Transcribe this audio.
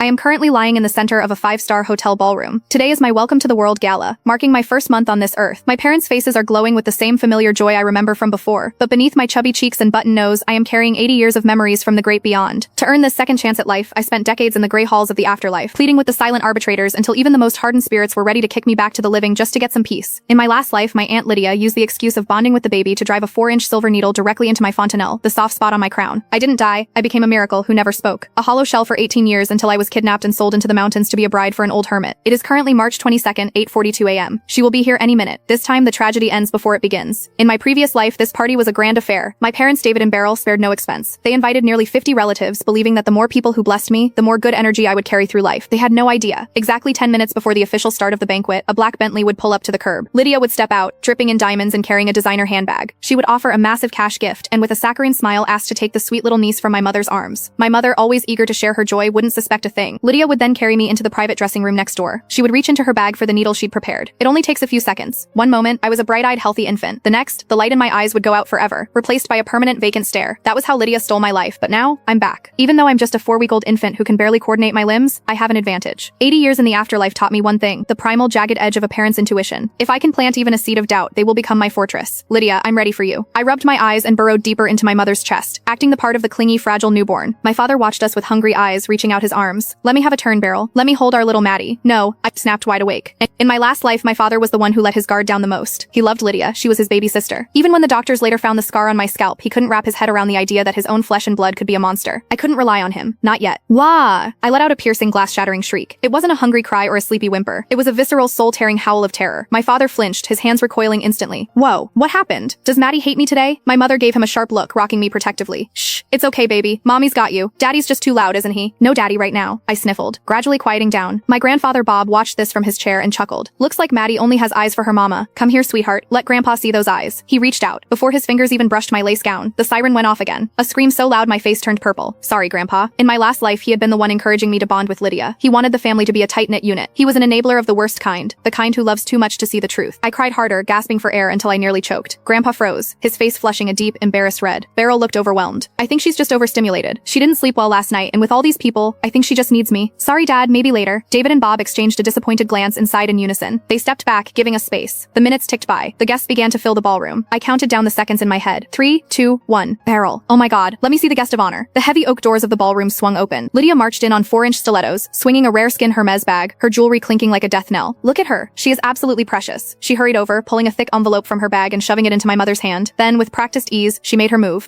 I am currently lying in the center of a 5-star hotel ballroom. Today is my welcome to the world gala, marking my first month on this earth. My parents' faces are glowing with the same familiar joy I remember from before, but beneath my chubby cheeks and button nose, I am carrying 80 years of memories from the great beyond. To earn this second chance at life, I spent decades in the gray halls of the afterlife, pleading with the silent arbitrators until even the most hardened spirits were ready to kick me back to the living just to get some peace. In my last life, my Aunt Lydia used the excuse of bonding with the baby to drive a 4-inch silver needle directly into my fontanelle, the soft spot on my crown. I didn't die, I became a miracle who never spoke. A hollow shell for 18 years until I was kidnapped and sold into the mountains to be a bride for an old hermit. It is currently March 22nd, 8:42 a.m. She will be here any minute. This time the tragedy ends before it begins. In my previous life, this party was a grand affair. My parents, David and Beryl, spared no expense. They invited nearly 50 relatives, believing that the more people who blessed me, the more good energy I would carry through life. They had no idea. Exactly 10 minutes before the official start of the banquet, a black Bentley would pull up to the curb. Lydia would step out, dripping in diamonds and carrying a designer handbag. She would offer a massive cash gift, and with a saccharine smile asked to take the sweet little niece from my mother's arms. My mother, always eager to share her joy, wouldn't suspect a thing. Lydia would then carry me into the private dressing room next door. She would reach into her bag for the needle she'd prepared. It only takes a few seconds. One moment, I was a bright-eyed, healthy infant. The next, the light in my eyes would go out forever, replaced by a permanent vacant stare. That was how Lydia stole my life, but now, I'm back. Even though I'm just a 4-week-old infant who can barely coordinate my limbs, I have an advantage. 80 years in the afterlife taught me one thing, the primal, jagged edge of a parent's intuition. If I can plant even a seed of doubt, they will become my fortress. Lydia, I'm ready for you. I rubbed my eyes and burrowed deeper into my mother's chest, acting the part of the clingy, fragile newborn. My father watched us with hungry eyes, reaching out his arms. Let me have a turn, Beryl. Let me hold our little Maddie. No, I snapped wide awake. In my last life, my father was the one who let his guard down the most. He loved Lydia. She was his baby sister. Even when the doctors later found the scar on my scalp, he couldn't wrap his head around the idea that his own flesh and blood could be a monster. I couldn't rely on him. Not yet. Wah! I let out a piercing, glass-shattering shriek. It wasn't a hungry cry or a sleepy whimper. It was a visceral, soul-tearing howl of terror. My father flinched, his hands recoiling instantly. Whoa, what happened? Does Maddie hate me today? My mother gave him a sharp look, rocking me protectively. Shh, it's okay, baby. Mommy's got you. Daddy's just too loud, isn't he? No daddy right now. I sniffled, gradually quieting down. My grandfather Bob watched this from his chair and chuckled. Looks like Maddie only has eyes for her mama. Come here, sweetheart. Let Grandpa see those eyes. He reached out. Before his fingers even brushed my lace gown, the siren went off again. A scream so loud my face turned purple. Sorry, Grandpa. In my last life, he had been the one encouraging me to bond with Lydia. He wanted the family to be a tight-knit unit. He was an enabler of the worst kind, the kind who loves too much to see the truth. I cried harder, gasping for air until I nearly choked. Grandpa froze, his face flushing a deep, embarrassed red. Beryl looked overwhelmed. I think she's just overstimulated. She didn't sleep well last night, and with all these people, I think she just needs me. Sorry, Dad, maybe later. David and Bob exchanged a disappointed glance and sighed in unison. They stepped back, giving us space. The minutes ticked by. The guests began to fill the ballroom. I counted down the seconds in my head. 3, 2, 1. Beryl. Oh my God. Let me see the guest of honor. The heavy oak doors of the ballroom swung open. Lydia marched in on 4-inch stilettos, swinging a rare-skin Hermes bag, her jewelry clinking like a death knell. Look at her. She is absolutely precious. She hurried over, pulling a thick envelope from her bag and shoving it into my mother's hand. Then, with practiced ease, she made her move.